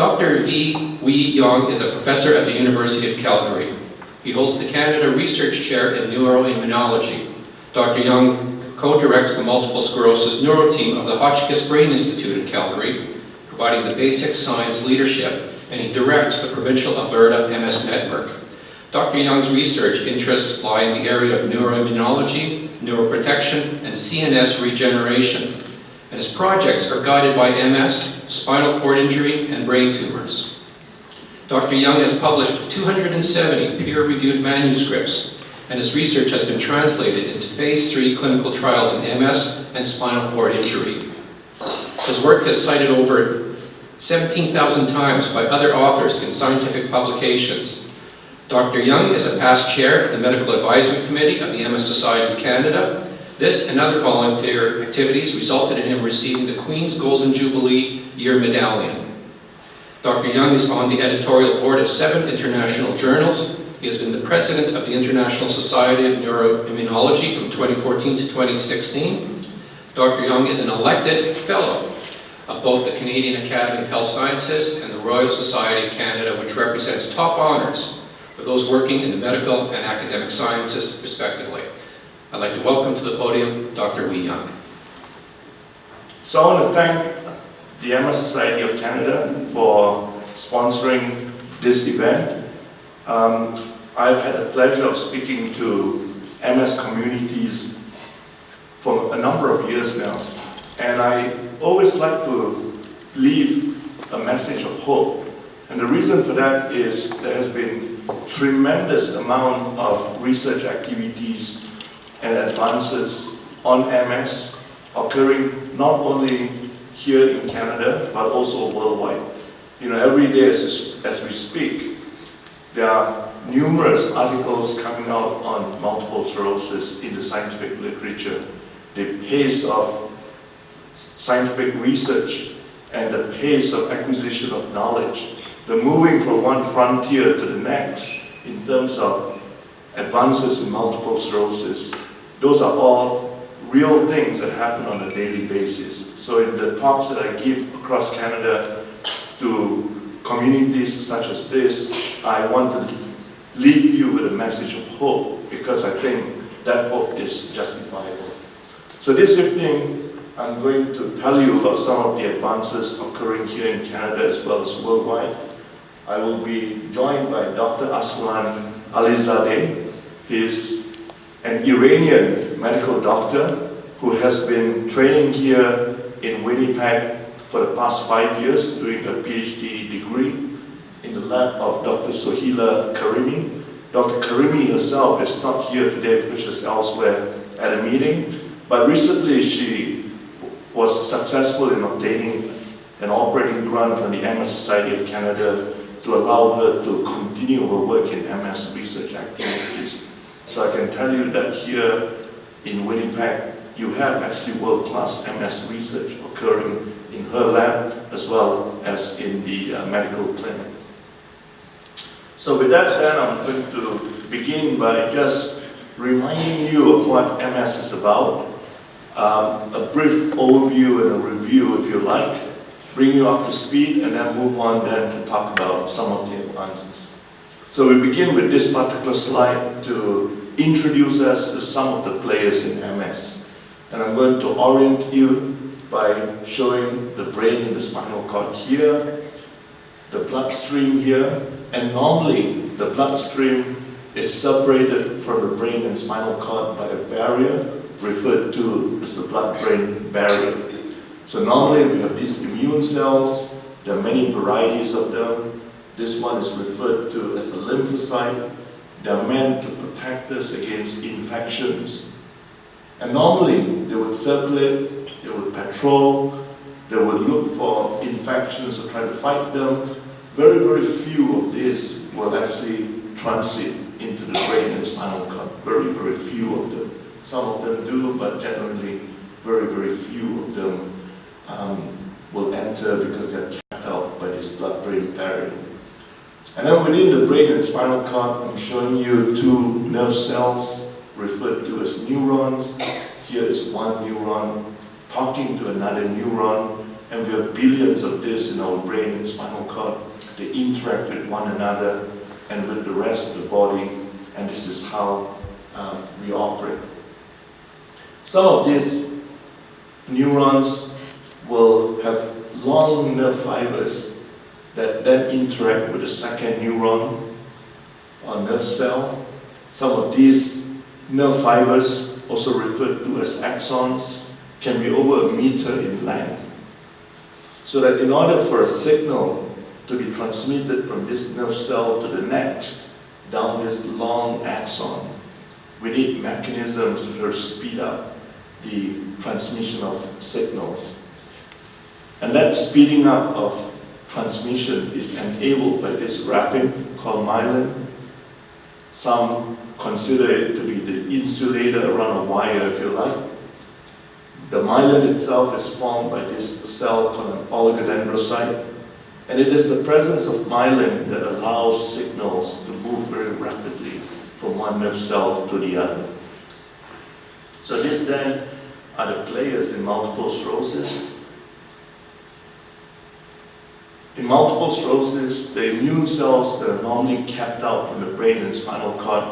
Dr. Yong is a professor at the University of Calgary. He holds the Canada Research Chair in Neuroimmunology. Dr. Yong co-directs the multiple sclerosis neuro team of the Hotchkiss Brain Institute in Calgary, providing the basic science leadership, and he directs the provincial Alberta MS Network. Dr. Yong's research interests lie in the area of neuroimmunology, neuroprotection, and CNS regeneration, and his projects are guided by MS, spinal cord injury, and brain tumors. Dr. Yong has published 270 peer-reviewed manuscripts, and his research has been translated into Phase 3 clinical trials in MS and spinal cord injury. His work is cited over 17,000 times by other authors in scientific publications. Dr. Yong is a past chair of the Medical Advisory Committee of the MS Society of Canada. This and other volunteer activities resulted in him receiving the Queen's Golden Jubilee Year Medallion. Dr. Yong is on the editorial board of 7 international journals. He has been the president of the International Society of Neuroimmunology from 2014 to 2016. Dr. Yong is an elected fellow of both the Canadian Academy of Health Sciences and the Royal Society of Canada, which represents top honors for those working in the medical and academic sciences, respectively. I'd like to welcome to the podium Dr. Yong. So I want to thank the MS Society of Canada for sponsoring this event. I've had the pleasure of speaking to MS communities for a number of years now, and I always like to leave a message of hope. And the reason for that is there has been tremendous amount of research activities and advances on MS occurring not only here in Canada but also worldwide. You know, every day as we speak, there are numerous articles coming out on multiple sclerosis in the scientific literature. The pace of scientific research and the pace of acquisition of knowledge, the moving from one frontier to the next in terms of advances in multiple sclerosis, those are all real things that happen on a daily basis. So in the talks that I give across Canada to communities such as this, I want to leave you with a message of hope, because I think that hope is justifiable. So this evening, I'm going to tell you about some of the advances occurring here in Canada as well as worldwide. I will be joined by Dr. Arsalan Alizadeh. He is an Iranian medical doctor who has been training here in Winnipeg for the past 5 years, doing a PhD degree in the lab of Dr. Sohila Karimi. Dr. Karimi herself is not here today because she's elsewhere at a meeting, but recently she was successful in obtaining an operating grant from the MS Society of Canada to allow her to continue her work in MS research activities. So I can tell you that here in Winnipeg, you have actually world-class MS research occurring in her lab as well as in the medical clinics. So with that said, I'm going to begin by just reminding you of what MS is about. A brief overview and a review, if you like, bring you up to speed, and then move on then to talk about some of the advances. So we begin with this particular slide to introduce us to some of the players in MS. And I'm going to orient you by showing the brain and the spinal cord here, the bloodstream here, and normally the bloodstream is separated from the brain and spinal cord by a barrier referred to as the blood-brain barrier. So normally we have these immune cells. There are many varieties of them. This one is referred to as a lymphocyte. They are meant to protect us against infections. And normally they would circulate, they would patrol, they would look for infections or try to fight them. Very, very few of these will actually transit into the brain and spinal cord. Very, very few of them. Some of them do, but generally very, very few of them will enter because they're trapped out by this blood-brain barrier. And then within the brain and spinal cord, I'm showing you 2 nerve cells referred to as neurons. Here is one neuron talking to another neuron. and we have billions of this in our brain and spinal cord. They interact with one another and with the rest of the body, and this is how we operate. Some of these neurons will have long nerve fibers that then interact with the second neuron or nerve cell. Some of these nerve fibers, also referred to as axons, can be over 1 meter in length. So that in order for a signal to be transmitted from this nerve cell to the next, down this long axon, we need mechanisms to speed up the transmission of signals. And that speeding up of transmission is enabled by this wrapping called myelin. Some consider it to be the insulator around a wire, if you like. The myelin itself is formed by this cell called an oligodendrocyte, and it is the presence of myelin that allows signals to move very rapidly from one nerve cell to the other. So these then are the players in multiple sclerosis. In multiple sclerosis, the immune cells that are normally kept out from the brain and spinal cord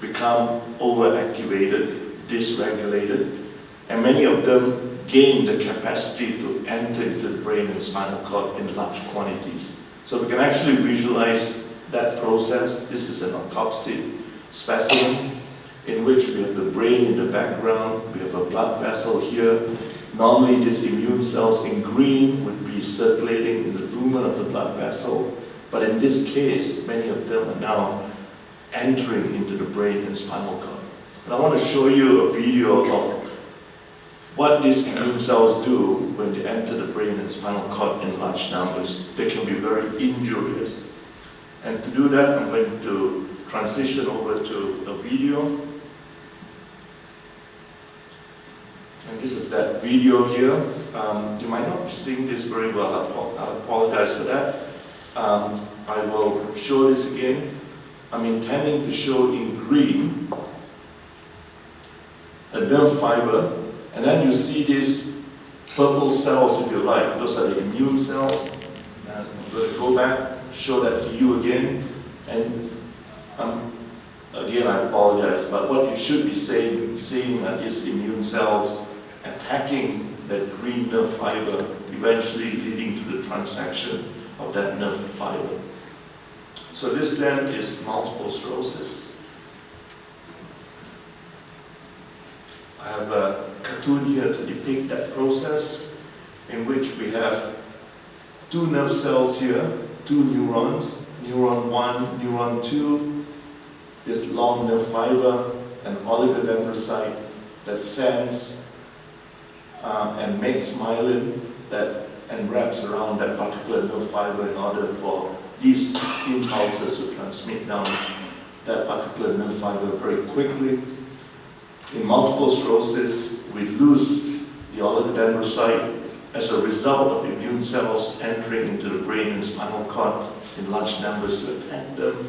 become overactivated, dysregulated, and many of them gain the capacity to enter into the brain and spinal cord in large quantities. So we can actually visualize that process. This is an autopsy specimen in which we have the brain in the background, we have a blood vessel here. Normally these immune cells in green would be circulating in the lumen of the blood vessel, but in this case, many of them are now entering into the brain and spinal cord. And I want to show you a video of what these immune cells do when they enter the brain and spinal cord in large numbers. They can be very injurious. And to do that, I'm going to transition over to a video. And this is that video here. You might not be seeing this very well. I apologize for that. I will show this again. I'm intending to show in green a nerve fiber, and then you see these purple cells, if you like. Those are the immune cells. And I'm going to go back, show that to you again. And again, I apologize, but what you should be seeing are these immune cells attacking that green nerve fiber, eventually leading to the transection of that nerve fiber. So this then is multiple sclerosis. I have a cartoon here to depict that process, in which we have two nerve cells here, two neurons, neuron 1, neuron 2, this long nerve fiber, an oligodendrocyte that sends and makes myelin that enwraps around that particular nerve fiber in order for these impulses to transmit down that particular nerve fiber very quickly. In multiple sclerosis, we lose the oligodendrocyte as a result of immune cells entering into the brain and spinal cord in large numbers to attack them.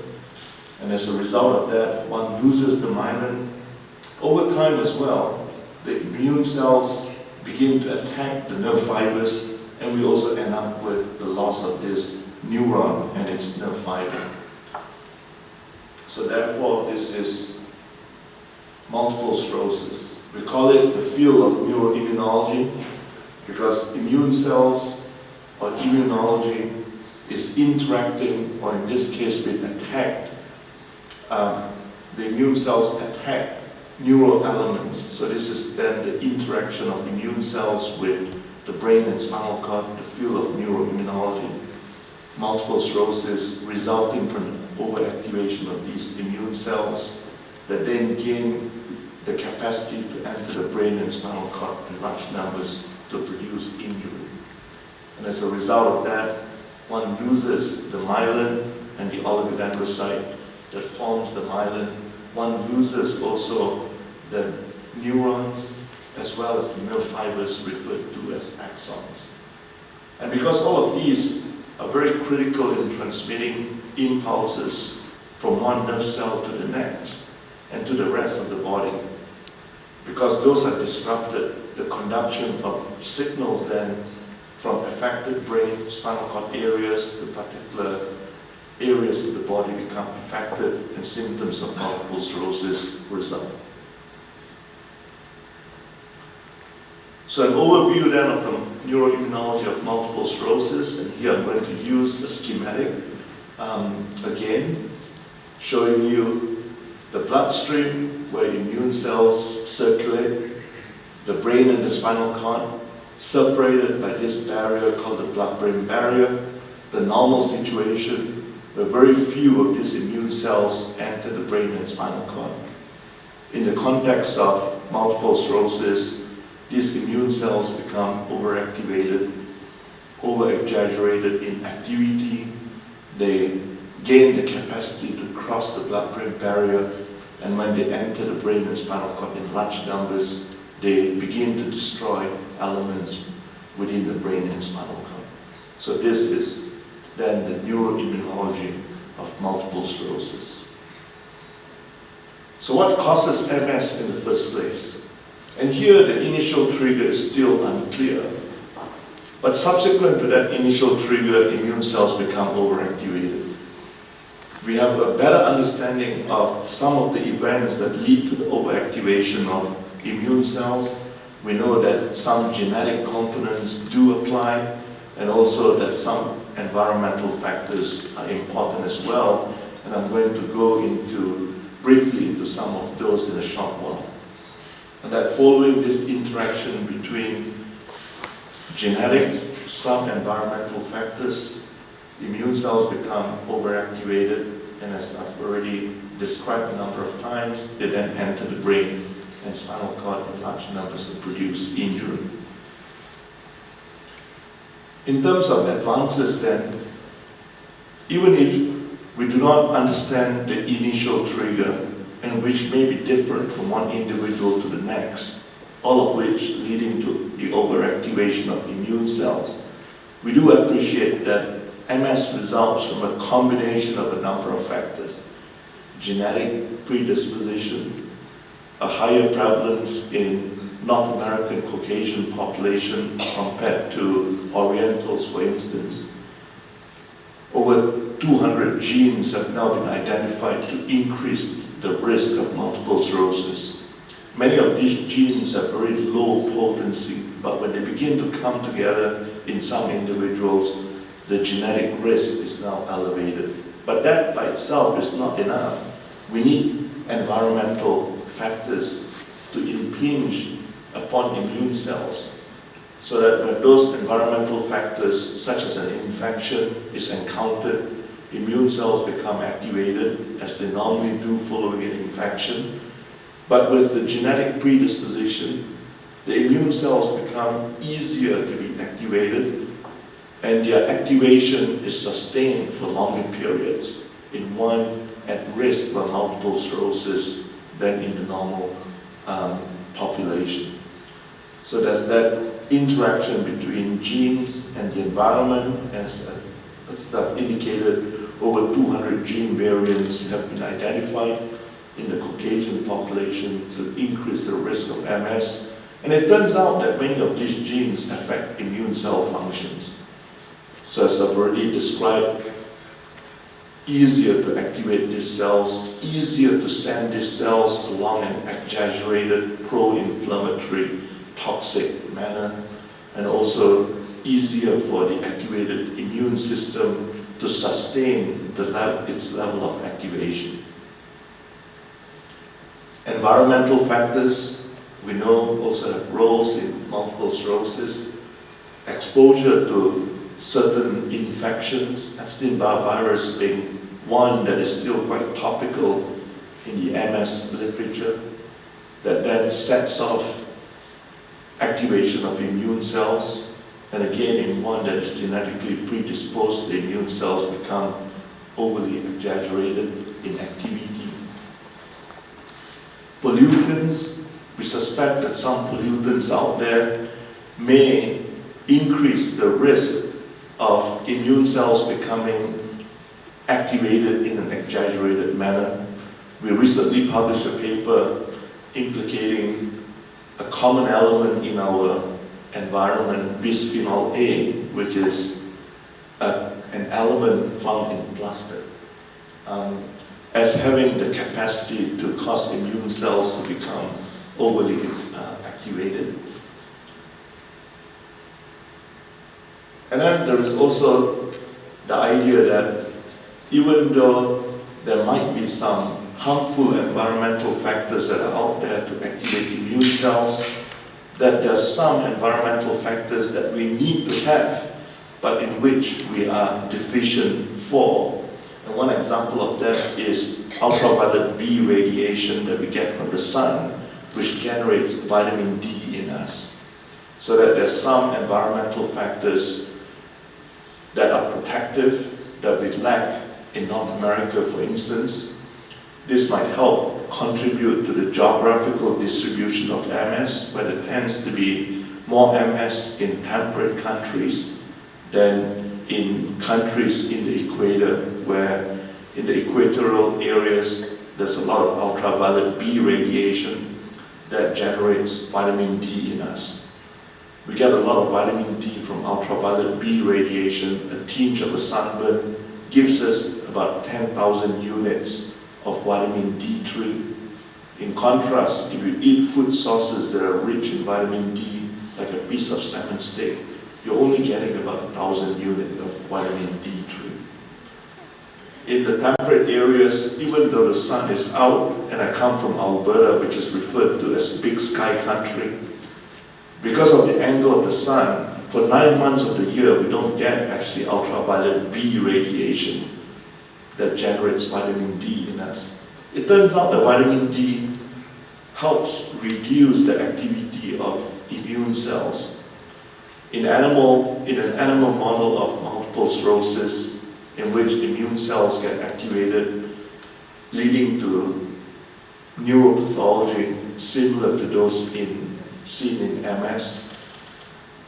And as a result of that, one loses the myelin. Over time as well, the immune cells begin to attack the nerve fibers, and we also end up with the loss of this neuron and its nerve fiber. So therefore, this is multiple sclerosis. We call it the field of neuroimmunology because immune cells or immunology is interacting, or in this case, being attacked. The immune cells attack neural elements. So this is then the interaction of immune cells with the brain and spinal cord, the field of neuroimmunology. Multiple sclerosis resulting from the overactivation of these immune cells that then gain the capacity to enter the brain and spinal cord in large numbers to produce injury. And as a result of that, one loses the myelin and the oligodendrocyte that forms the myelin. One loses also the neurons as well as the nerve fibers referred to as axons. And because all of these are very critical in transmitting impulses from one nerve cell to the next and to the rest of the body, because those are disrupted, the conduction of signals then from affected brain, spinal cord areas, to particular areas of the body become affected and symptoms of multiple sclerosis result. So an overview then of the neuroimmunology of multiple sclerosis, and here I'm going to use a schematic again, showing you the bloodstream where immune cells circulate, the brain and the spinal cord, separated by this barrier called the blood-brain barrier, the normal situation where very few of these immune cells enter the brain and spinal cord. In the context of multiple sclerosis, these immune cells become overactivated, over-exaggerated in activity. They gain the capacity to cross the blood-brain barrier, and when they enter the brain and spinal cord in large numbers, they begin to destroy elements within the brain and spinal cord. So this is then the neuroimmunology of multiple sclerosis. So what causes MS in the first place? And here the initial trigger is still unclear. But subsequent to that initial trigger, immune cells become overactivated. We have a better understanding of some of the events that lead to the overactivation of immune cells. We know that some genetic components do apply, and also that some environmental factors are important as well. And I'm going to go briefly into some of those in a short while. And that following this interaction between genetics, some environmental factors, immune cells become overactivated, and as I've already described a number of times, they then enter the brain and spinal cord in large numbers to produce injury. In terms of advances then, even if we do not understand the initial trigger, and which may be different from one individual to the next, all of which leading to the overactivation of immune cells, we do appreciate that MS results from a combination of a number of factors. Genetic predisposition, a higher prevalence in North American Caucasian population compared to Orientals, for instance. Over 200 genes have now been identified to increase the risk of multiple sclerosis. Many of these genes have very low potency, but when they begin to come together in some individuals, the genetic risk is now elevated. But that by itself is not enough. We need environmental factors to impinge upon immune cells, so that when those environmental factors, such as an infection, is encountered, immune cells become activated, as they normally do following an infection. But with the genetic predisposition, the immune cells become easier to be activated, and their activation is sustained for longer periods in one at risk for multiple sclerosis than in the normal population. So there's that interaction between genes and the environment, as I've indicated. Over 200 gene variants have been identified in the Caucasian population to increase the risk of MS. And it turns out that many of these genes affect immune cell functions. So as I've already described, easier to activate these cells, easier to send these cells along an exaggerated pro-inflammatory, toxic manner, and also easier for the activated immune system to sustain its level of activation. Environmental factors, we know, also have roles in multiple sclerosis. Exposure to certain infections, Epstein-Barr virus being one that is still quite topical in the MS literature, that then sets off activation of immune cells. And again, in one that is genetically predisposed, the immune cells become overly exaggerated in activity. Pollutants, we suspect that some pollutants out there may increase the risk of immune cells becoming activated in an exaggerated manner. We recently published a paper implicating a common element in our environment bisphenol A, which is an element found in plastic, as having the capacity to cause immune cells to become overly activated. And then there is also the idea that even though there might be some harmful environmental factors that are out there to activate immune cells, that there are some environmental factors that we need to have, but in which we are deficient for. And one example of that is ultraviolet B radiation that we get from the sun, which generates vitamin D in us. So that there's some environmental factors that are protective that we lack in North America, for instance. This might help contribute to the geographical distribution of MS, where there tends to be more MS in temperate countries than in countries in the equator, where in the equatorial areas there's a lot of ultraviolet B radiation that generates vitamin D in us. We get a lot of vitamin D from ultraviolet B radiation. A tinge of a sunburn gives us about 10,000 units of vitamin D3. In contrast, if you eat food sources that are rich in vitamin D, like a piece of salmon steak, you're only getting about 1,000 units of vitamin D3. In the temperate areas, even though the sun is out, and I come from Alberta, which is referred to as Big Sky Country, because of the angle of the sun, for 9 months of the year, we don't get actually ultraviolet B radiation that generates vitamin D in us. It turns out that vitamin D helps reduce the activity of immune cells. In an animal model of multiple sclerosis, in which immune cells get activated, leading to neuropathology similar to those seen in MS,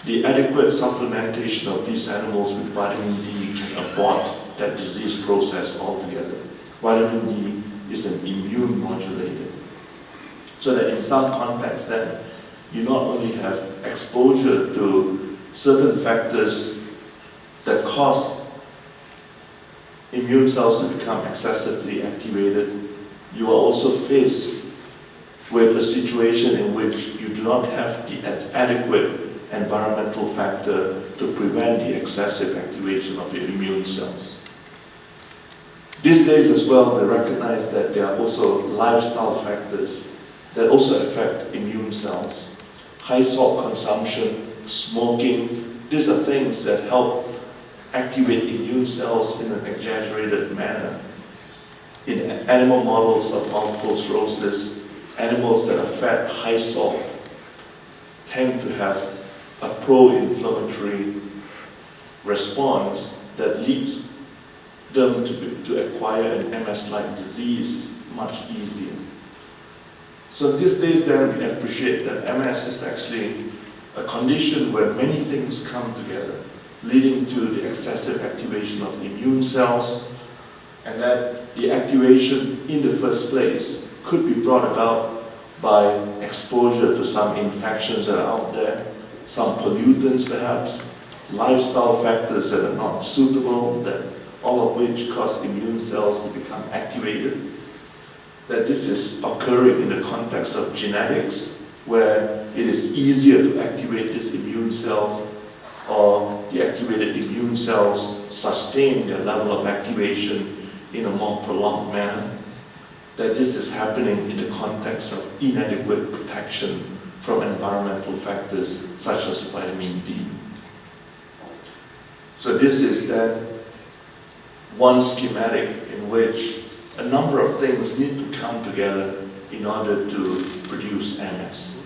the adequate supplementation of these animals with vitamin D can abort that disease process altogether. Vitamin D is an immune modulator. So that in some contexts then, you not only have exposure to certain factors that cause immune cells to become excessively activated, you are also faced with a situation in which you do not have the adequate environmental factor to prevent the excessive activation of your immune cells. These days as well, we recognize that there are also lifestyle factors that also affect immune cells. High salt consumption, smoking, these are things that help activate immune cells in an exaggerated manner. In animal models of multiple sclerosis, animals that are fed high salt tend to have a pro-inflammatory response that leads them to acquire an MS-like disease much easier. So these days then we appreciate that MS is actually a condition where many things come together, leading to the excessive activation of immune cells, and that the activation in the first place could be brought about by exposure to some infections that are out there, some pollutants perhaps, lifestyle factors that are not suitable, that all of which cause immune cells to become activated. That this is occurring in the context of genetics, where it is easier to activate these immune cells, or the activated immune cells sustain their level of activation in a more prolonged manner. That this is happening in the context of inadequate protection from environmental factors such as vitamin D. So this is then one schematic in which a number of things need to come together in order to produce MS,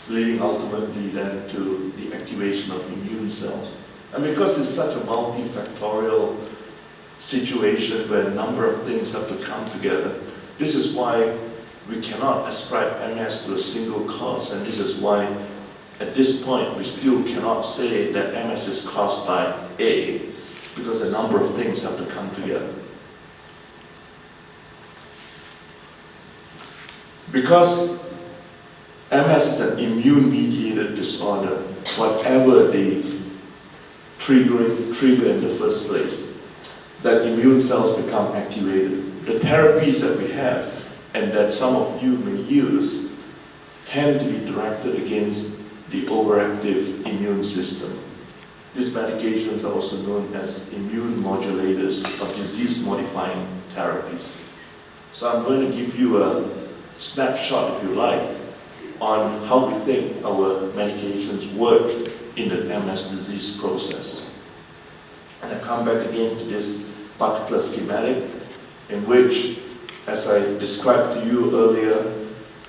leading ultimately then to the activation of immune cells. And because it's such a multifactorial situation where a number of things have to come together, this is why we cannot ascribe MS to a single cause, and this is why at this point we still cannot say that MS is caused by A, because a number of things have to come together. Because MS is an immune-mediated disorder, whatever the trigger in the first place, that immune cells become activated. The therapies that we have, and that some of you may use, tend to be directed against the overactive immune system. These medications are also known as immune modulators or disease-modifying therapies. So I'm going to give you a snapshot, if you like, on how we think our medications work in the MS disease process. And I come back again to this particular schematic in which, as I described to you earlier,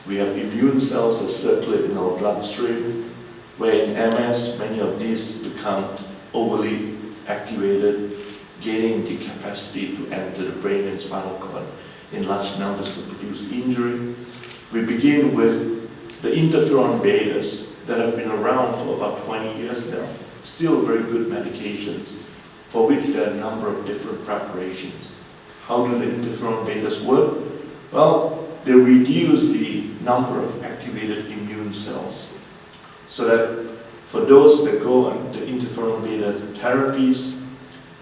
we have immune cells that circulate in our bloodstream, where in MS, many of these become overly activated, gaining the capacity to enter the brain and spinal cord in large numbers to produce injury. We begin with the interferon betas that have been around for about 20 years now, still very good medications, for which there are a number of different preparations. How do the interferon betas work? Well, they reduce the number of activated immune cells, so that for those that go on the interferon beta therapies,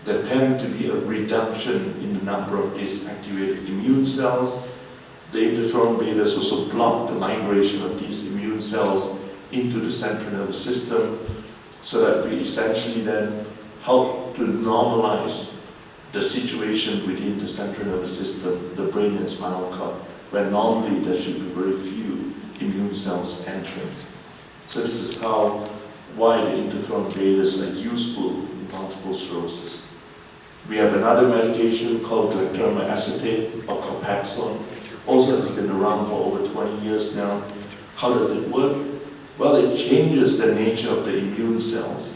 there tend to be a reduction in the number of these activated immune cells. The interferon betas also block the migration of these immune cells into the central nervous system, so that we essentially then help to normalize the situation within the central nervous system, the brain and spinal cord, where normally there should be very few immune cells entering. So this is why the interferon betas are useful in multiple sclerosis. We have another medication called acetate or Copaxone, also has been around for over 20 years now. How does it work? Well, it changes the nature of the immune cells,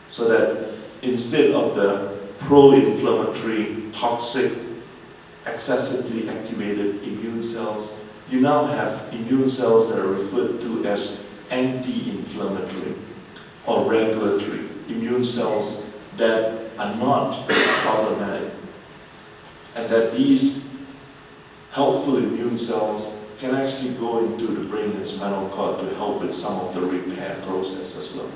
so that instead of the pro-inflammatory, toxic, excessively activated immune cells, you now have immune cells that are referred to as anti-inflammatory or regulatory immune cells that are not problematic, and that these helpful immune cells can actually go into the brain and spinal cord to help with some of the repair process as well.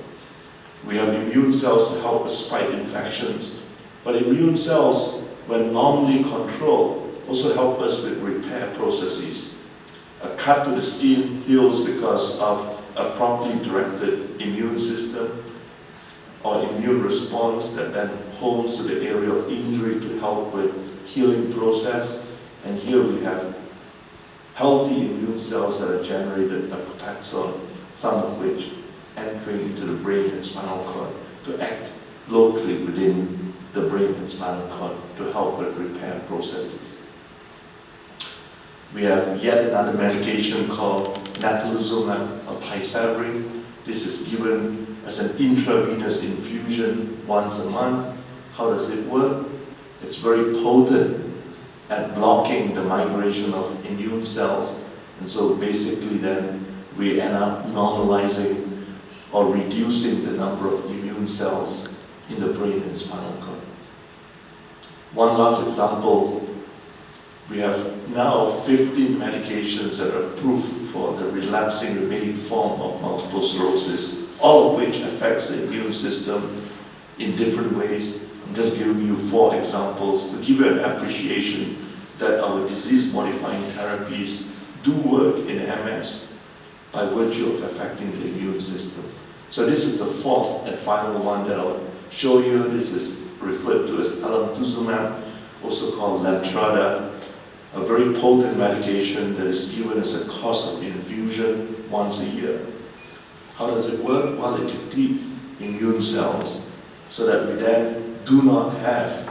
We have immune cells to help us fight infections, but immune cells, when normally controlled, also help us with repair processes. A cut to the skin heals because of a properly directed immune system or immune response that then homes to the area of injury to help with healing process. And here we have healthy immune cells that are generated by Copaxone, some of which entering into the brain and spinal cord to act locally within the brain and spinal cord to help with repair processes. We have yet another medication called natalizumab or Tysabri. This is given as an intravenous infusion once a month. How does it work? It's very potent at blocking the migration of immune cells, and so basically then we end up normalizing or reducing the number of immune cells in the brain and spinal cord. One last example, we have now 15 medications that are approved for the relapsing remitting form of multiple sclerosis, all of which affects the immune system in different ways. I'm just giving you 4 examples to give you an appreciation that our disease-modifying therapies do work in MS by virtue of affecting the immune system. So this is the 4th and final one that I'll show you. This is referred to as alemtuzumab, also called Lemtrada, a very potent medication that is given as a course of infusion once a year. How does it work? Well, it depletes immune cells so that we then do not have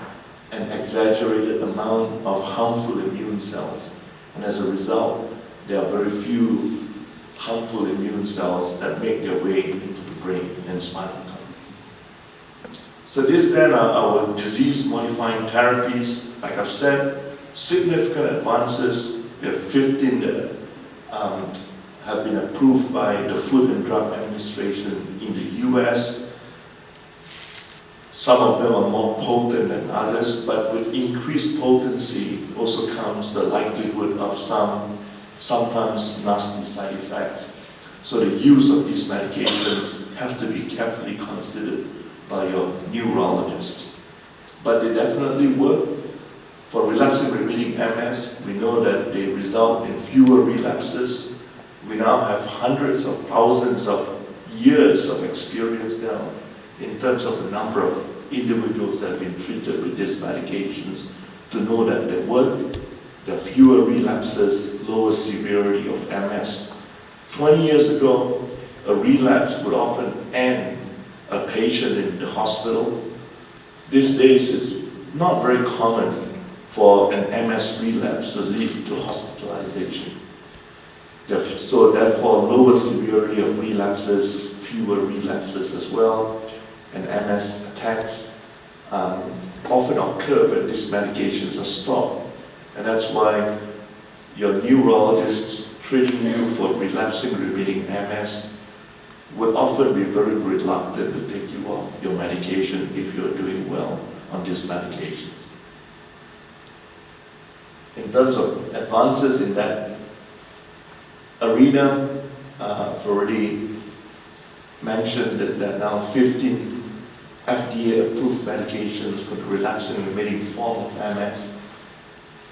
an exaggerated amount of harmful immune cells. And as a result, there are very few harmful immune cells that make their way into the brain and spinal cord. So these then are our disease-modifying therapies. Like I've said, significant advances. We have 15 that have been approved by the Food and Drug Administration in the US. Some of them are more potent than others, but with increased potency also comes the likelihood of some sometimes nasty side effects. So the use of these medications have to be carefully considered by your neurologists. But they definitely work. For relapsing remitting MS, we know that they result in fewer relapses. We now have hundreds of thousands of years of experience now in terms of the number of individuals that have been treated with these medications to know that they work. There are fewer relapses, lower severity of MS. 20 years ago, a relapse would often end a patient in the hospital. These days, it's not very common for an MS relapse to lead to hospitalization. So therefore, lower severity of relapses, fewer relapses as well, and MS attacks often occur when these medications are stopped. And that's why your neurologists treating you for relapsing remitting MS would often be very reluctant to take you off your medication if you're doing well on these medications. In terms of advances in that arena, I've already mentioned that there are now 15 FDA-approved medications for the relapsing remitting form of MS,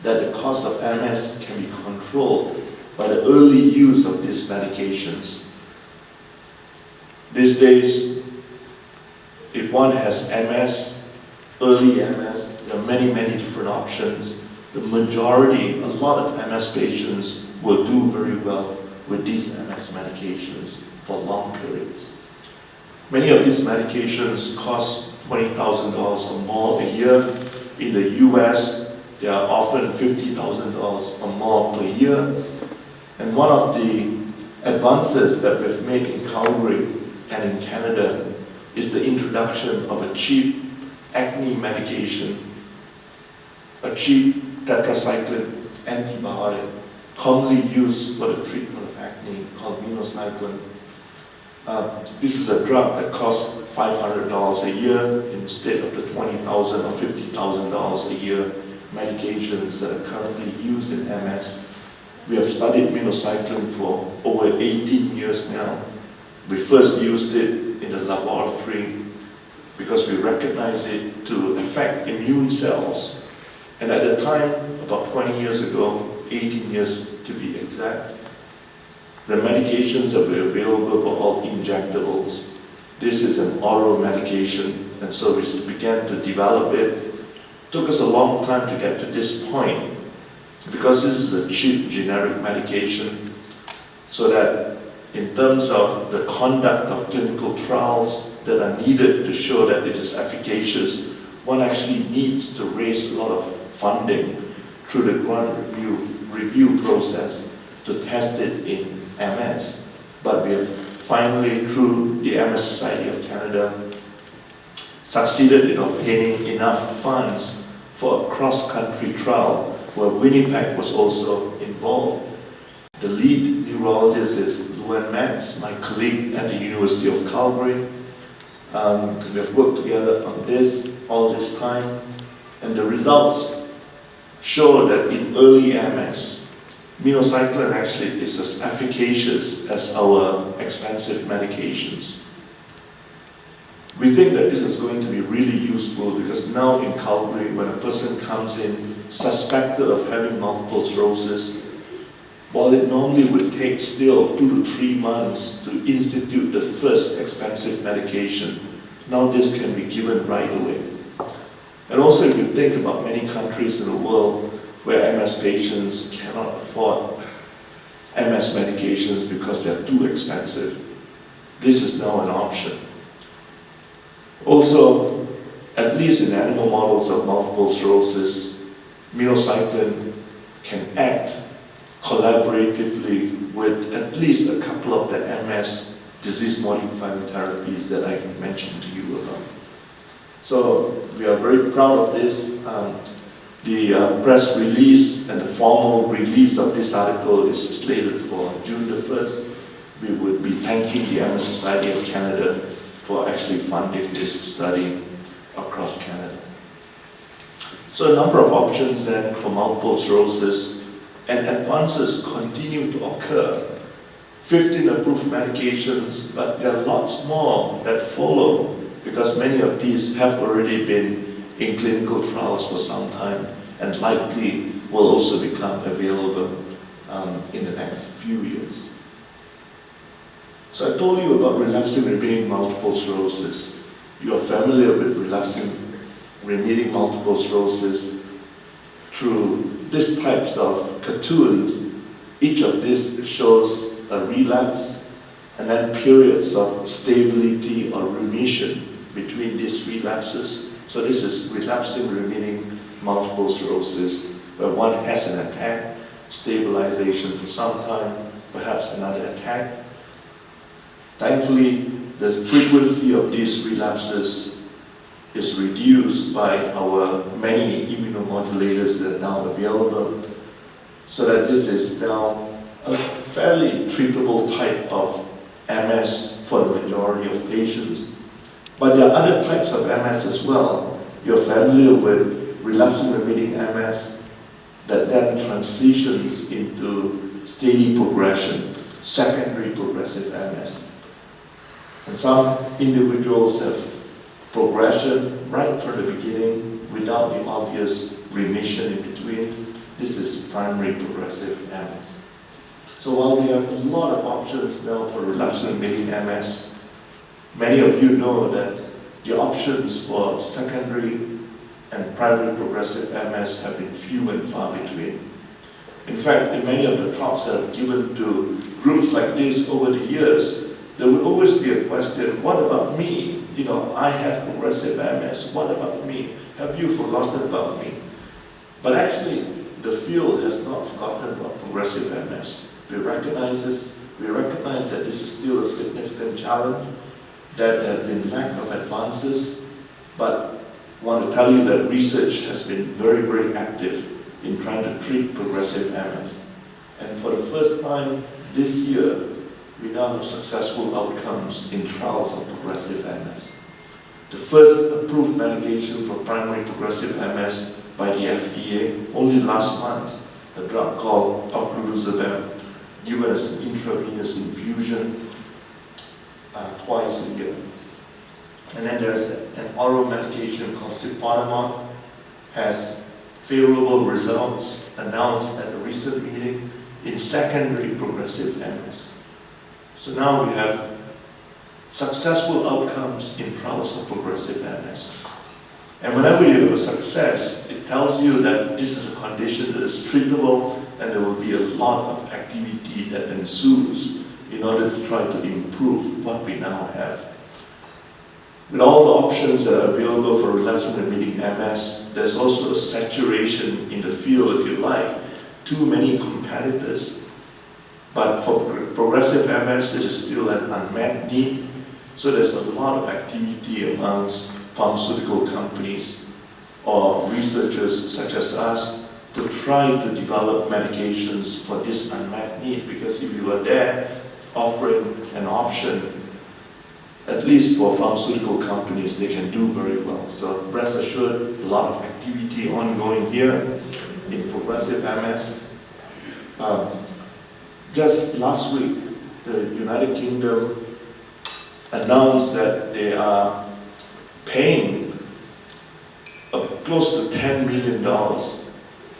that the cause of MS can be controlled by the early use of these medications. These days, if one has MS, early MS, there are many, many different options. The majority, a lot of MS patients will do very well with these MS medications for long periods. Many of these medications cost $20,000 or more a year. In the US, they are often $50,000 or more per year. And one of the advances that we've made in Calgary and in Canada is the introduction of a cheap acne medication, a cheap tetracycline antibiotic commonly used for the treatment of acne called minocycline. This is a drug that costs $500 a year instead of the $20,000 or $50,000 a year medications that are currently used in MS. We have studied minocycline for over 18 years now. We first used it in the laboratory because we recognize it to affect immune cells. And at the time, about 20 years ago, 18 years to be exact, the medications that were available were all injectables. This is an oral medication, and so we began to develop it. It took us a long time to get to this point, because this is a cheap generic medication, so that in terms of the conduct of clinical trials that are needed to show that it is efficacious, one actually needs to raise a lot of funding through the grant review process to test it in MS. But we have finally, through the MS Society of Canada, succeeded in obtaining enough funds for a cross-country trial where Winnipeg was also involved. The lead neurologist is Emad, my colleague at the University of Calgary. We have worked together on this all this time, and the results show that in early MS, minocycline actually is as efficacious as our expensive medications. We think that this is going to be really useful because now in Calgary, when a person comes in suspected of having multiple sclerosis, while it normally would take still 2 to 3 months to institute the first expensive medication, now this can be given right away. And also if you think about many countries in the world where MS patients cannot afford MS medications because they're too expensive, this is now an option. Also, at least in animal models of multiple sclerosis, minocycline can act collaboratively with at least a couple of the MS disease-modifying therapies that I mentioned to you about. So we are very proud of this. The press release and the formal release of this article is slated for June the 1st. We would be thanking the MS Society of Canada for actually funding this study across Canada. So a number of options then for multiple sclerosis, and advances continue to occur. 15 approved medications, but there are lots more that follow because many of these have already been in clinical trials for some time and likely will also become available in the next few years. So I told you about relapsing remitting multiple sclerosis. You are familiar with relapsing remitting multiple sclerosis through these types of cartoons. Each of these shows a relapse and then periods of stability or remission between these relapses. So this is relapsing remitting multiple sclerosis, where one has an attack, stabilization for some time, perhaps another attack. Thankfully, the frequency of these relapses is reduced by our many immunomodulators that are now available, so that this is now a fairly treatable type of MS for the majority of patients. But there are other types of MS as well. You're familiar with relapsing remitting MS that then transitions into steady progression, secondary progressive MS. And some individuals have progression right from the beginning without the obvious remission in between. This is primary progressive MS. So while we have a lot of options now for relapsing remitting MS, many of you know that the options for secondary and primary progressive MS have been few and far between. In fact, in many of the talks that I've given to groups like this over the years, there would always be a question, what about me? You know, I have progressive MS, what about me? Have you forgotten about me? But actually, the field has not forgotten about progressive MS. We recognize that this is still a significant challenge, that there have been lack of advances, but I want to tell you that research has been very, very active in trying to treat progressive MS. And for the first time this year, we now have successful outcomes in trials of progressive MS. The first approved medication for primary progressive MS by the FDA, only last month, a drug called Alizadeh, given as an intravenous infusion twice a year. And then there's an oral medication called siponimod, has favorable results announced at a recent meeting in secondary progressive MS. So now we have successful outcomes in trials of progressive MS. And whenever you have a success, it tells you that this is a condition that is treatable and there will be a lot of activity that ensues in order to try to improve what we now have. With all the options that are available for relapsing remitting MS, there's also a saturation in the field, if you like, too many competitors. But for progressive MS, it is still an unmet need. So there's a lot of activity amongst pharmaceutical companies or researchers such as us to try to develop medications for this unmet need. Because if you are there offering an option, at least for pharmaceutical companies, they can do very well. So rest assured, a lot of activity ongoing here in progressive MS. Just last week, the United Kingdom announced that they are paying close to $10 million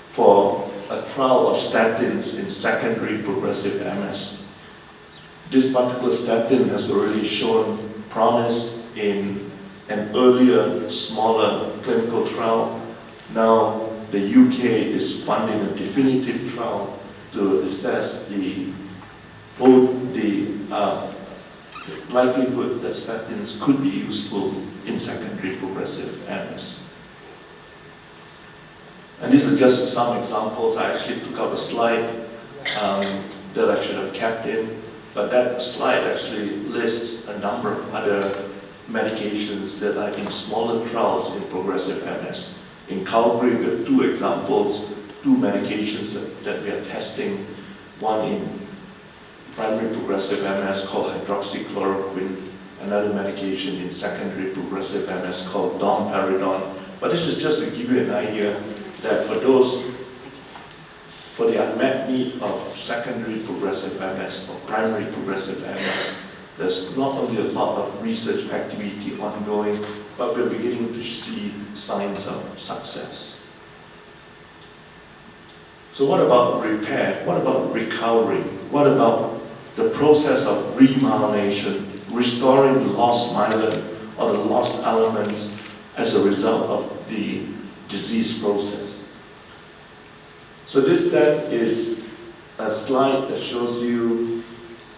for a trial of statins in secondary progressive MS. This particular statin has already shown promise in an earlier, smaller clinical trial. Now the UK is funding a definitive trial to assess both the likelihood that statins could be useful in secondary progressive MS. And these are just some examples. I actually took out a slide that I should have kept in, but that slide actually lists a number of other medications that are in smaller trials in progressive MS. In Calgary, we have two examples, two medications that we are testing, one in primary progressive MS called hydroxychloroquine, another medication in secondary progressive MS called domperidone. But this is just to give you an idea that for those for the unmet need of secondary progressive MS or primary progressive MS. There's not only a lot of research activity ongoing, but we're beginning to see signs of success. So what about repair? What about recovery? What about the process of remyelination, restoring the lost myelin or the lost elements as a result of the disease process? So this then is a slide that shows you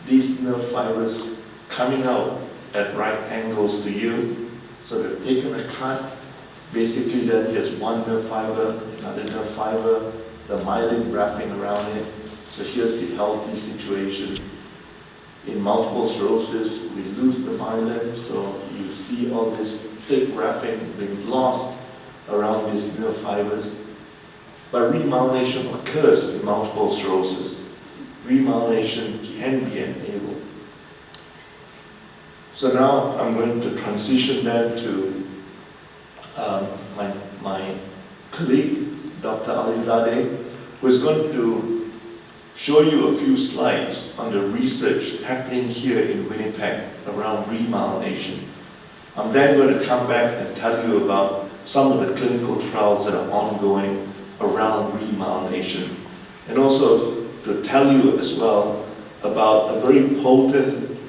these nerve fibers coming out at right angles to you. So they've taken a cut. Basically then here's one nerve fiber, another nerve fiber, the myelin wrapping around it. So here's the healthy situation. In multiple sclerosis, we lose the myelin, so you see all this thick wrapping being lost around these nerve fibers. But remyelination occurs in multiple sclerosis. Remyelination can be enabled. So now I'm going to transition that to my colleague, Dr. Alizadeh, who is going to show you a few slides on the research happening here in Winnipeg around remyelination. I'm then going to come back and tell you about some of the clinical trials that are ongoing around remyelination, and also to tell you as well about a very potent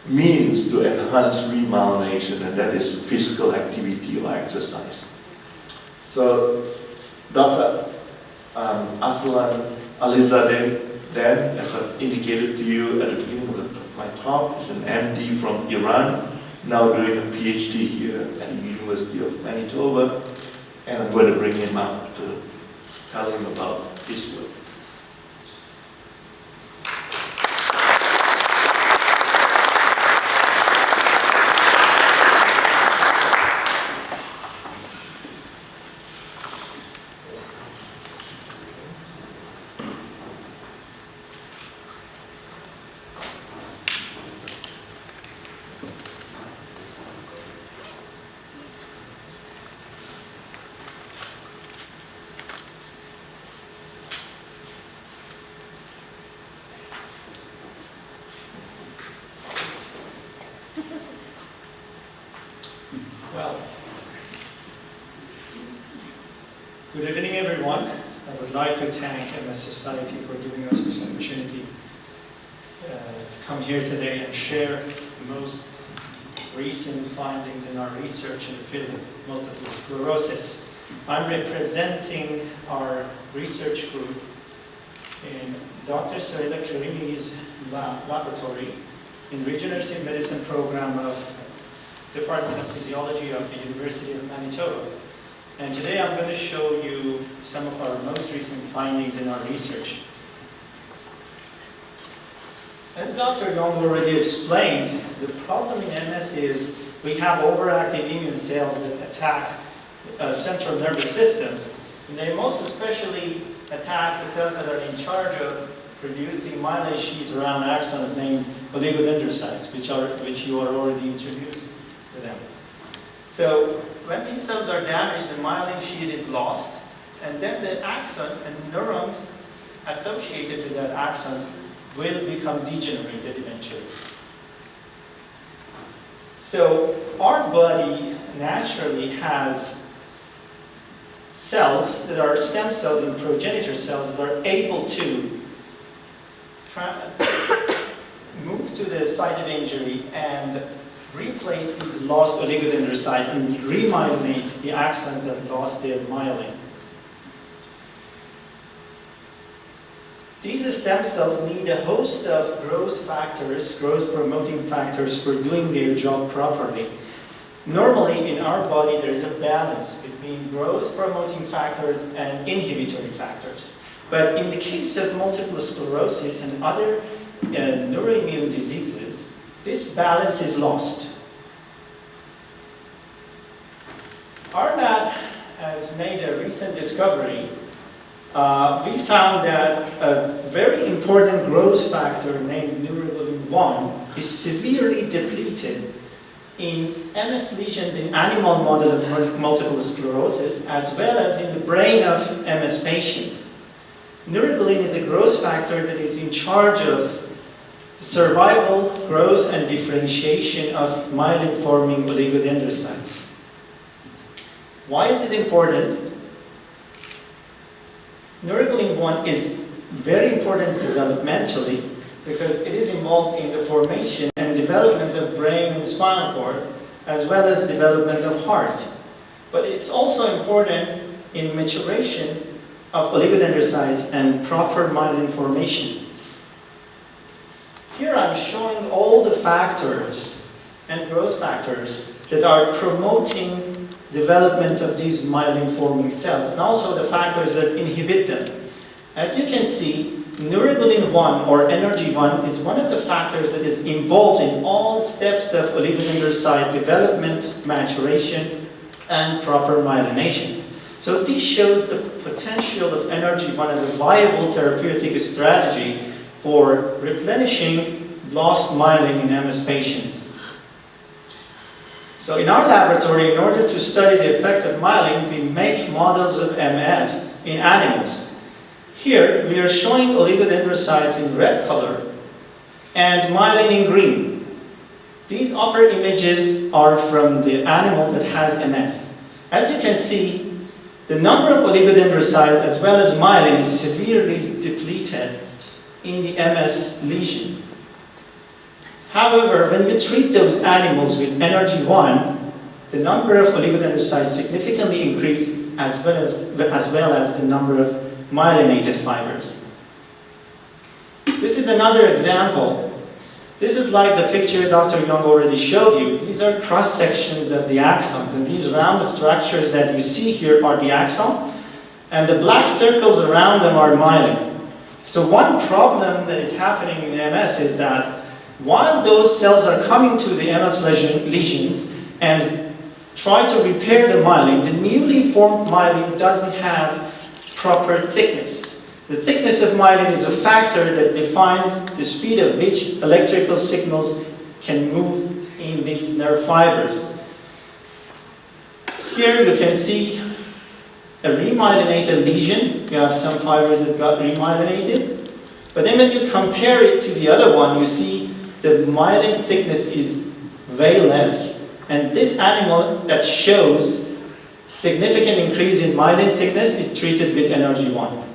means to enhance remyelination, and that is physical activity or exercise. So Dr. Arsalan Alizadeh, then, as I've indicated to you at the beginning of my talk, is an MD from Iran, now doing a PhD here at the University of Manitoba, and I'm going to bring him up to tell him about his work. Well, good evening, everyone. I would like to thank MS Society for giving us this opportunity to come here today and share the most recent findings in our research in the field of multiple sclerosis. I'm representing our research group in Dr. Sohaila Karimi's laboratory in Regenerative Medicine program of Department of Physiology of the University of Manitoba. And today I'm going to show you some of our most recent findings in our research. As Dr. Yong already explained, the problem in MS is we have overactive immune cells that attack the central nervous system. And they most especially attack the cells that are in charge of producing myelin sheaths around axons named oligodendrocytes, which you are already introduced to them. So when these cells are damaged, the myelin sheath is lost, and then the axon and neurons associated with that axons will become degenerated eventually. So our body naturally has cells that are stem cells and progenitor cells that are able to move to the site of injury and replace these lost oligodendrocytes and remyelinate the axons that lost their myelin. These stem cells need a host of growth factors, growth promoting factors for doing their job properly. Normally in our body there is a balance between growth promoting factors and inhibitory factors. But in the case of multiple sclerosis and other neuroimmune diseases, this balance is lost. Our lab has made a recent discovery. We found that a very important growth factor named neuroglobulin 1 is severely depleted in MS lesions in animal model of multiple sclerosis, as well as in the brain of MS patients. Neurobilin is a growth factor that is in charge of the survival, growth, and differentiation of myelin-forming oligodendrocytes. Why is it important? Neurobilin 1 is very important developmentally because it is involved in the formation and development of brain and spinal cord, as well as development of heart. But it's also important in maturation of oligodendrocytes and proper myelin formation. Here I'm showing all the factors and growth factors that are promoting development of these myelin-forming cells, and also the factors that inhibit them. As you can see, neurobilin 1 or energy 1 is one of the factors that is involved in all steps of oligodendrocyte development, maturation, and proper myelination. So this shows the potential of energy 1 as a viable therapeutic strategy for replenishing lost myelin in MS patients. So in our laboratory, in order to study the effect of myelin, we make models of MS in animals. Here, we are showing oligodendrocytes in red color and myelin in green. These upper images are from the animal that has MS. As you can see, the number of oligodendrocytes as well as myelin is severely depleted in the MS lesion. However, when you treat those animals with energy 1, the number of oligodendrocytes significantly increase as well as the number of myelinated fibers. This is another example. This is like the picture Dr. Yong already showed you. These are cross-sections of the axons, and these round structures that you see here are the axons, and the black circles around them are myelin. So one problem that is happening in MS is that while those cells are coming to the MS lesions and try to repair the myelin, the newly formed myelin doesn't have proper thickness. The thickness of myelin is a factor that defines the speed at which electrical signals can move in these nerve fibers. Here you can see a remyelinated lesion. You have some fibers that got remyelinated. But then when you compare it to the other one, you see the myelin's thickness is way less. And this animal that shows significant increase in myelin thickness is treated with energy 1.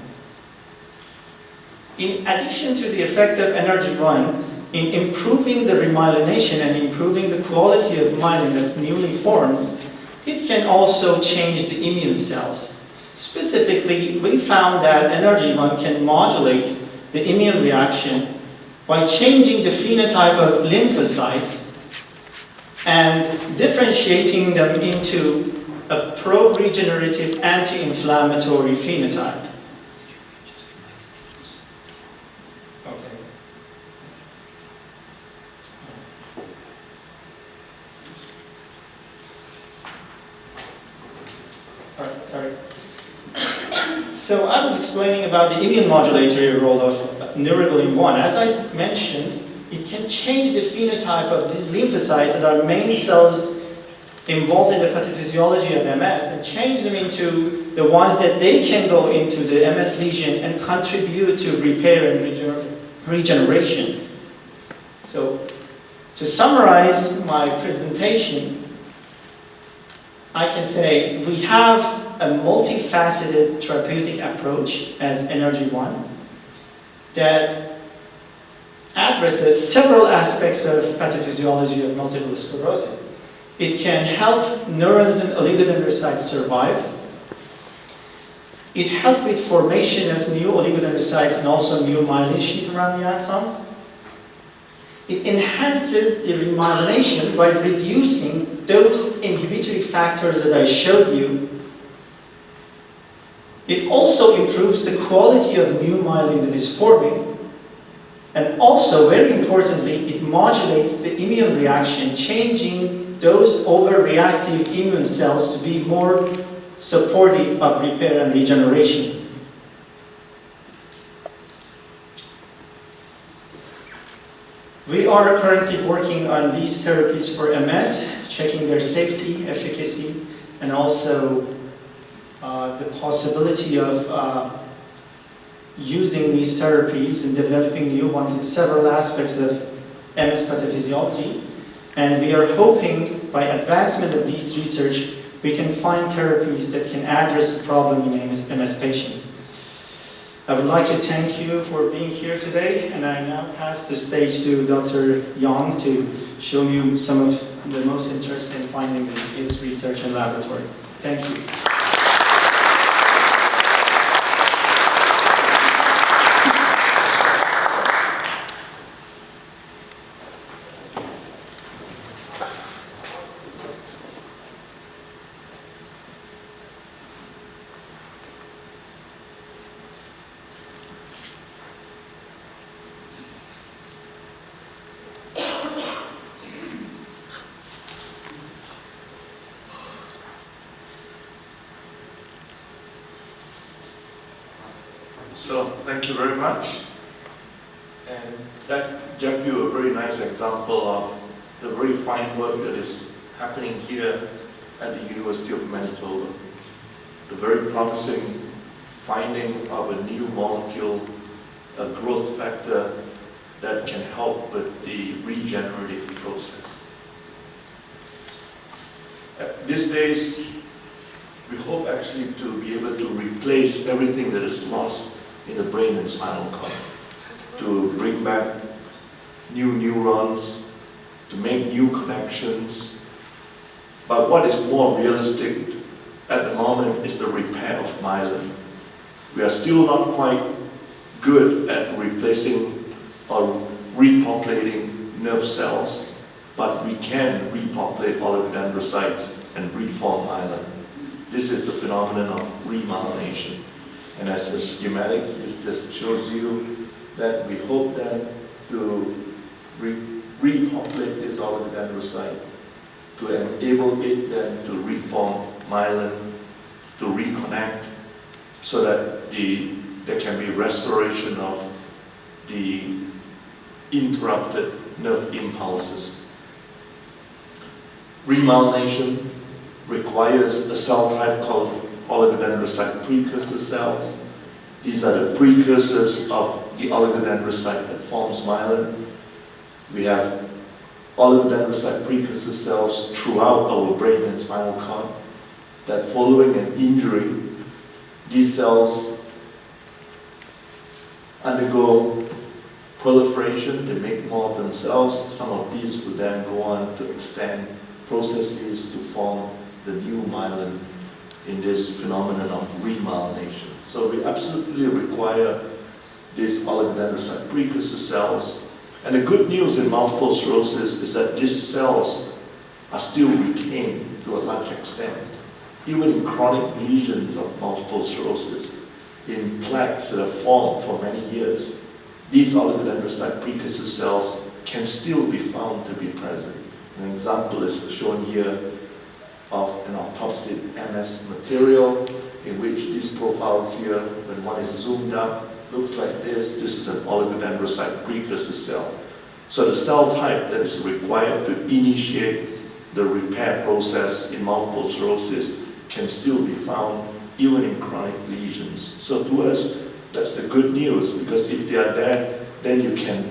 In addition to the effect of energy 1 in improving the remyelination and improving the quality of myelin that newly forms, it can also change the immune cells. Specifically, we found that energy 1 can modulate the immune reaction by changing the phenotype of lymphocytes and differentiating them into a pro-regenerative anti-inflammatory phenotype. Sorry. So I was explaining about the immune modulatory role of neurobilin 1. As I mentioned, it can change the phenotype of these lymphocytes that are main cells involved in the pathophysiology of MS and change them into the ones that they can go into the MS lesion and contribute to repair and regeneration. So to summarize my presentation, I can say we have a multifaceted therapeutic approach as energy 1 that addresses several aspects of pathophysiology of multiple sclerosis. It can help neurons and oligodendrocytes survive. It helps with formation of new oligodendrocytes and also new myelin sheaths around the axons. It enhances the remyelination by reducing those inhibitory factors that I showed you. It also improves the quality of new myelin that is forming. And also, very importantly, it modulates the immune reaction, changing those overreactive immune cells to be more supportive of repair and regeneration. We are currently working on these therapies for MS, checking their safety, efficacy, and also the possibility of using these therapies and developing new ones in several aspects of MS pathophysiology. And we are hoping by advancement of these research, we can find therapies that can address the problem in MS patients. I would like to thank you for being here today, and I now pass the stage to Dr. Yong to show you some of the most interesting findings in his research and laboratory. Thank you. So, thank you very much. And that gave you a very nice example of the very fine work that is happening here at the University of Manitoba. The very promising finding of a new molecule, a growth factor that can help with the regenerative process. These days, we hope actually to be able to replace everything that is lost in the brain and spinal cord, to bring back new neurons, to make new connections. But what is more realistic at the moment is the repair of myelin. We are still not quite good at replacing or repopulating nerve cells, but we can repopulate oligodendrocytes and reform myelin. This is the phenomenon of remyelination. And as a schematic, it just shows you that we hope then to repopulate this oligodendrocyte, to enable it then to reform myelin, to reconnect, so that there can be restoration of the interrupted nerve impulses. Remyelination requires a cell type called oligodendrocyte precursor cells. These are the precursors of the oligodendrocyte that forms myelin. We have oligodendrocyte precursor cells throughout our brain and spinal cord that following an injury, these cells undergo proliferation, they make more of themselves. Some of these will then go on to extend processes to form the new myelin in this phenomenon of remyelination. So we absolutely require these oligodendrocyte precursor cells. And the good news in multiple sclerosis is that these cells are still retained to a large extent. Even in chronic lesions of multiple sclerosis, in plaques that are formed for many years, these oligodendrocyte precursor cells can still be found to be present. An example is shown here of an autopsied MS material in which these profiles here, when one is zoomed up, looks like this. This is an oligodendrocyte precursor cell. So the cell type that is required to initiate the repair process in multiple sclerosis can still be found even in chronic lesions. So to us, that's the good news, because if they are there, then you can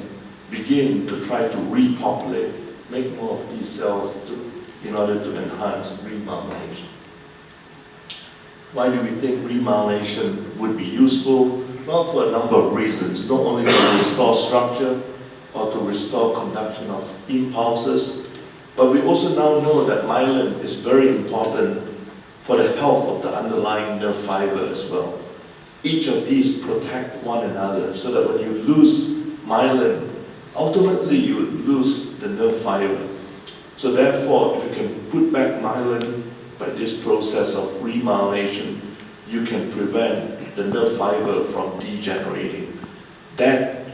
begin to try to repopulate, make more of these cells in order to enhance remyelination. Why do we think remyelination would be useful? Well, for a number of reasons, not only to restore structure or to restore conduction of impulses, but we also now know that myelin is very important for the health of the underlying nerve fiber as well. Each of these protect one another, so that when you lose myelin, ultimately you lose the nerve fiber. So therefore, if you can put back myelin by this process of remyelination, you can prevent the nerve fiber from degenerating. That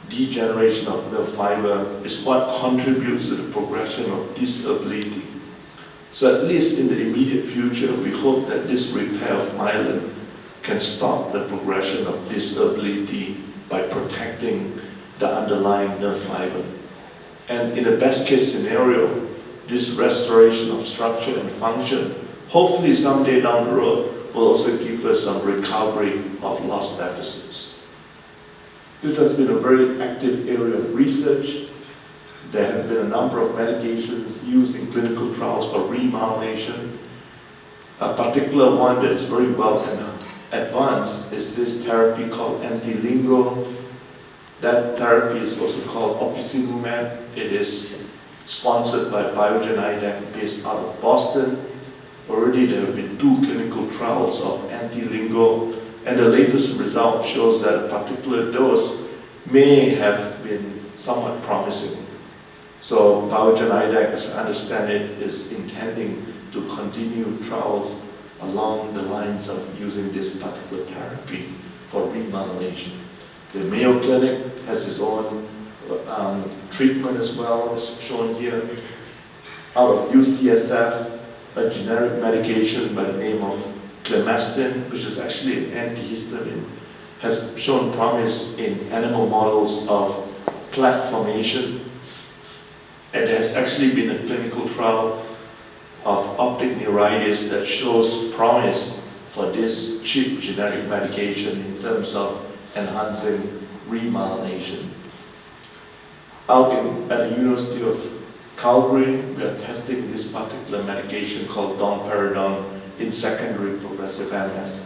degeneration of nerve fiber is what contributes to the progression of disability. So at least in the immediate future, we hope that this repair of myelin can stop the progression of disability by protecting the underlying nerve fiber. And in a best case scenario, this restoration of structure and function, hopefully someday down the road, will also give us some recovery of lost deficits. This has been a very active area of research. There have been a number of medications used in clinical trials for remyelination. A particular one that is very well advanced is this therapy called anti-lingo. That therapy is also called opicinumab. It is sponsored by Biogen IDEC based out of Boston. Already there have been 2 clinical trials of anti-lingo, and the latest result shows that a particular dose may have been somewhat promising. So Biogen IDEC, as I understand it, is intending to continue trials along the lines of using this particular therapy for remyelination. The Mayo Clinic has its own treatment as well, as shown here. Out of UCSF, a generic medication by the name of clemestin, which is actually an antihistamine, has shown promise in animal models of plaque formation. And there's actually been a clinical trial of optic neuritis that shows promise for this cheap generic medication in terms of enhancing remyelination. Out at the University of Calgary, we are testing this particular medication called domperidone in secondary progressive MS,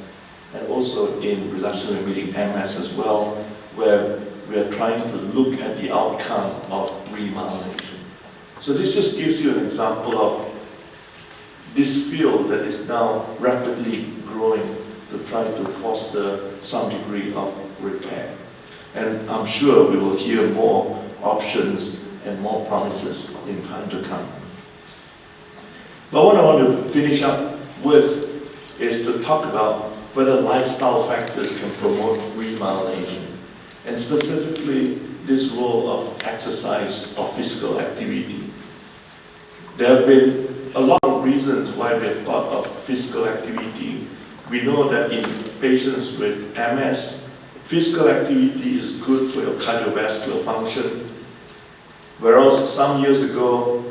and also in relapsing remitting MS as well, where we are trying to look at the outcome of remyelination. So this just gives you an example of this field that is now rapidly growing to try to foster some degree of repair. And I'm sure we will hear more options and more promises in time to come. But what I want to finish up with is to talk about whether lifestyle factors can promote remyelination, and specifically this role of exercise or physical activity. There have been a lot of reasons why we have thought of physical activity. We know that in patients with MS, physical activity is good for your cardiovascular function, whereas some years ago,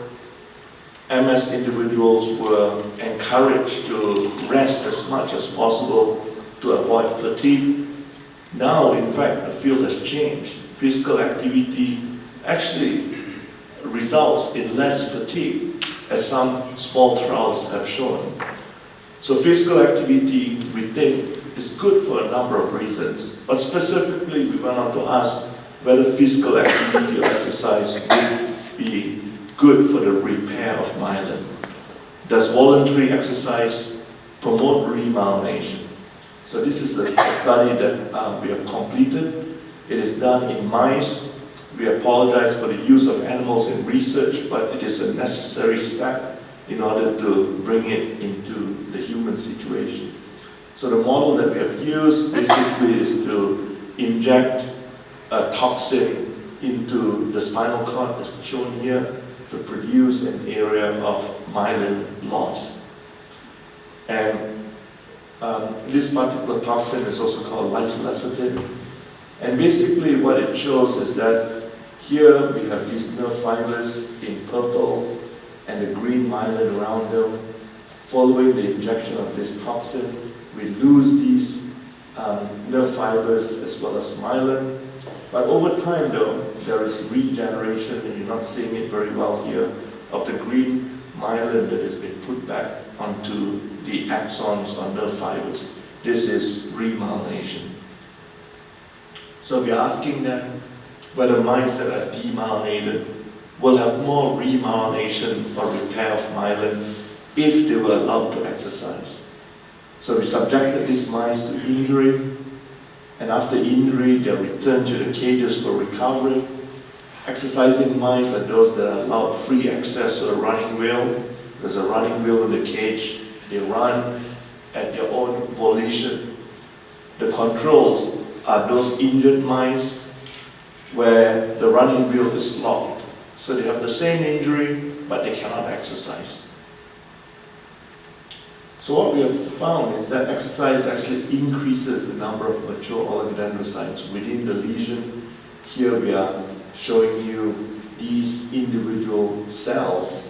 MS individuals were encouraged to rest as much as possible to avoid fatigue. Now, in fact, the field has changed. Physical activity actually results in less fatigue, as some small trials have shown. So physical activity, we think, is good for a number of reasons. But specifically, we went on to ask whether physical activity or exercise would be good for the repair of myelin. Does voluntary exercise promote remyelination? So this is a study that we have completed. It is done in mice. We apologize for the use of animals in research, but it is a necessary step in order to bring it into the human situation. So the model that we have used basically is to inject a toxin into the spinal cord, as shown here, to produce an area of myelin loss. And this particular toxin is also called Alizadeh. And basically what it shows is that here we have these nerve fibers in purple and the green myelin around them. Following the injection of this toxin, we lose these nerve fibers as well as myelin. But over time though, there is regeneration, and you're not seeing it very well here, of the green myelin that has been put back onto the axons or nerve fibers. This is remyelination. So we're asking them whether mice that are demyelinated will have more remyelination or repair of myelin if they were allowed to exercise. So we subjected these mice to injury, and after injury, they are returned to the cages for recovery. Exercising mice are those that are allowed free access to a running wheel. There's a running wheel in the cage. They run at their own volition. The controls are those injured mice where the running wheel is locked. So they have the same injury, but they cannot exercise. So what we have found is that exercise actually increases the number of mature oligodendrocytes within the lesion. Here we are showing you these individual cells.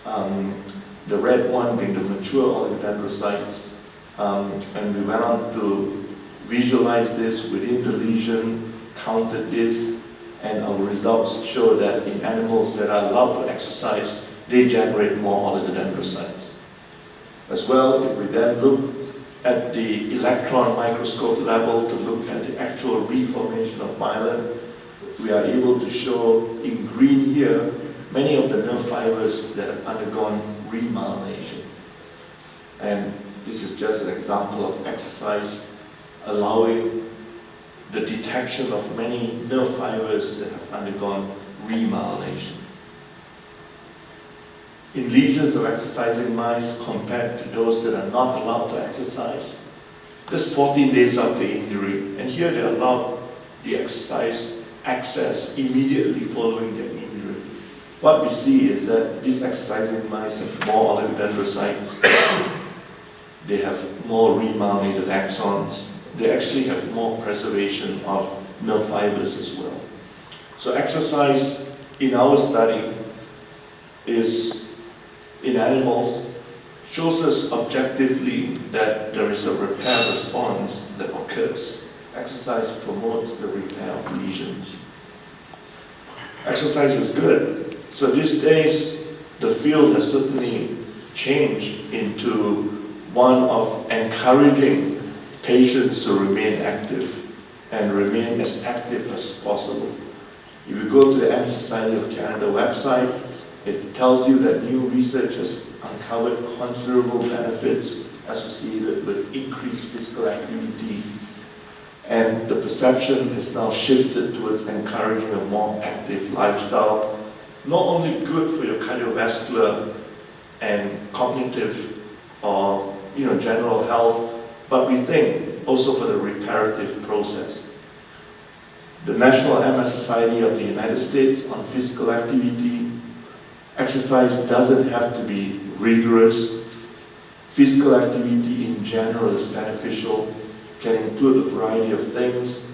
The red one being the mature oligodendrocytes. And we went on to visualize this within the lesion, counted this, and our results show that in animals that are allowed to exercise, they generate more oligodendrocytes. As well, if we then look at the electron microscope level to look at the actual reformation of myelin, we are able to show in green here many of the nerve fibers that have undergone remyelination. And this is just an example of exercise allowing the detection of many nerve fibers that have undergone remyelination. In lesions of exercising mice compared to those that are not allowed to exercise, just 14 days after injury, and here they allowed the exercise access immediately following their injury. What we see is that these exercising mice have more oligodendrocytes, they have more remyelinated axons, they actually have more preservation of nerve fibers as well. So exercise in our study is in animals shows us objectively that there is a repair response that occurs. Exercise promotes the repair of lesions. Exercise is good. So these days, the field has certainly changed into one of encouraging patients to remain active and remain as active as possible. If you go to the Emad Society of Canada website, it tells you that new research has uncovered considerable benefits associated with increased physical activity, and the perception has now shifted towards encouraging a more active lifestyle, not only good for your cardiovascular and cognitive or general health, but we think also for the reparative process. The National MS Society of the United States on Physical Activity, exercise doesn't have to be rigorous. Physical activity in general is beneficial, can include a variety of things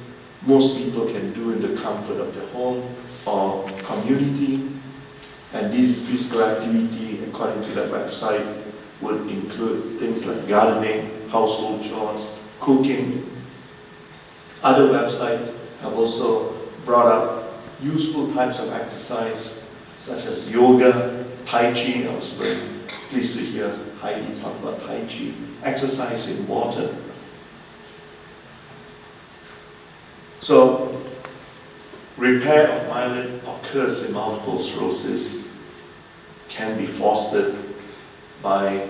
most people can do in the comfort of their home or community. And this physical activity, according to that website, would include things like gardening, household chores, cooking. Other websites have also brought up useful types of exercise, such as yoga, Tai Chi. I was very pleased to hear Heidi talk about Tai Chi, exercise in water. So, repair of myelin occurs in multiple sclerosis, can be fostered by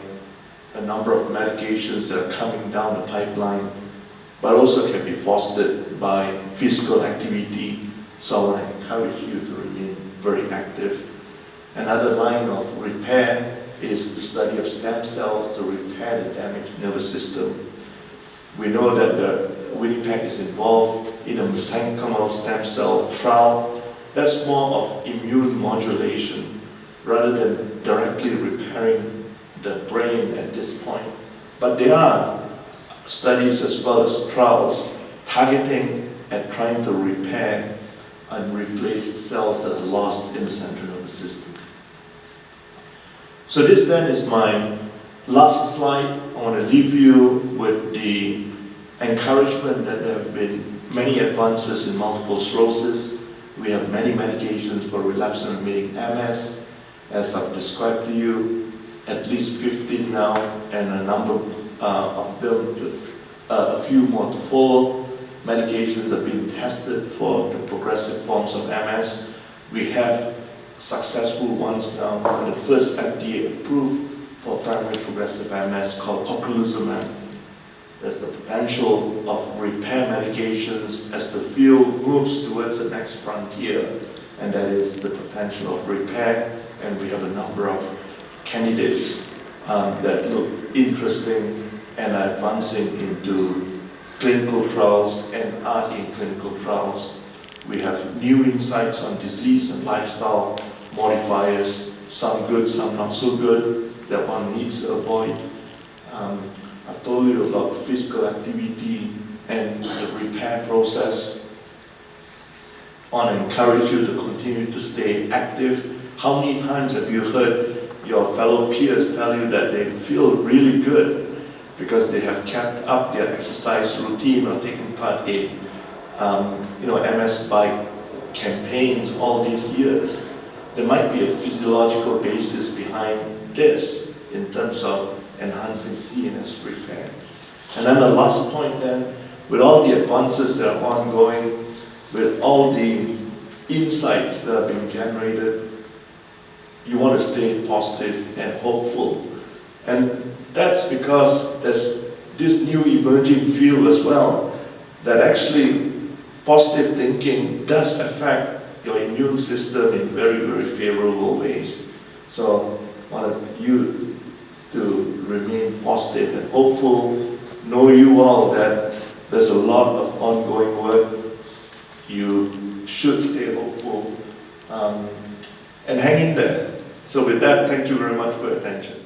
a number of medications that are coming down the pipeline, but also can be fostered by physical activity. So I want to encourage you to remain very active. Another line of repair is the study of stem cells to repair the damaged nervous system. We know that Winnipeg is involved in a mesenchymal stem cell trial. That's more of immune modulation rather than directly repairing the brain at this point. But there are studies as well as trials targeting and trying to repair and replace cells that are lost in the central nervous system. So this then is my last slide. I want to leave you with the encouragement that there have been many advances in multiple sclerosis. We have many medications for relapse and remitting MS, as I've described to you, at least 15 now, and a number of them, a few more to follow. Medications are being tested for the progressive forms of MS. We have successful ones now, the first FDA approved for primary progressive MS called ocrelizumab. There's the potential of repair medications as the field moves towards the next frontier, and that is the potential of repair. And we have a number of candidates that look interesting and are advancing into clinical trials and are in clinical trials. We have new insights on disease and lifestyle modifiers, some good, some not so good, that one needs to avoid. I've told you about physical activity and the repair process. I want to encourage you to continue to stay active. How many times have you heard your fellow peers tell you that they feel really good because they have kept up their exercise routine or taken part in MS bike campaigns all these years, there might be a physiological basis behind this in terms of enhancing CNS repair. And then the last point then, with all the advances that are ongoing, with all the insights that are being generated, you want to stay positive and hopeful. And that's because there's this new emerging field as well, that actually positive thinking does affect your immune system in very, very favorable ways. So I want you to remain positive and hopeful. Know you all that there's a lot of ongoing work. You should stay hopeful and hang in there. So with that, thank you very much for your attention.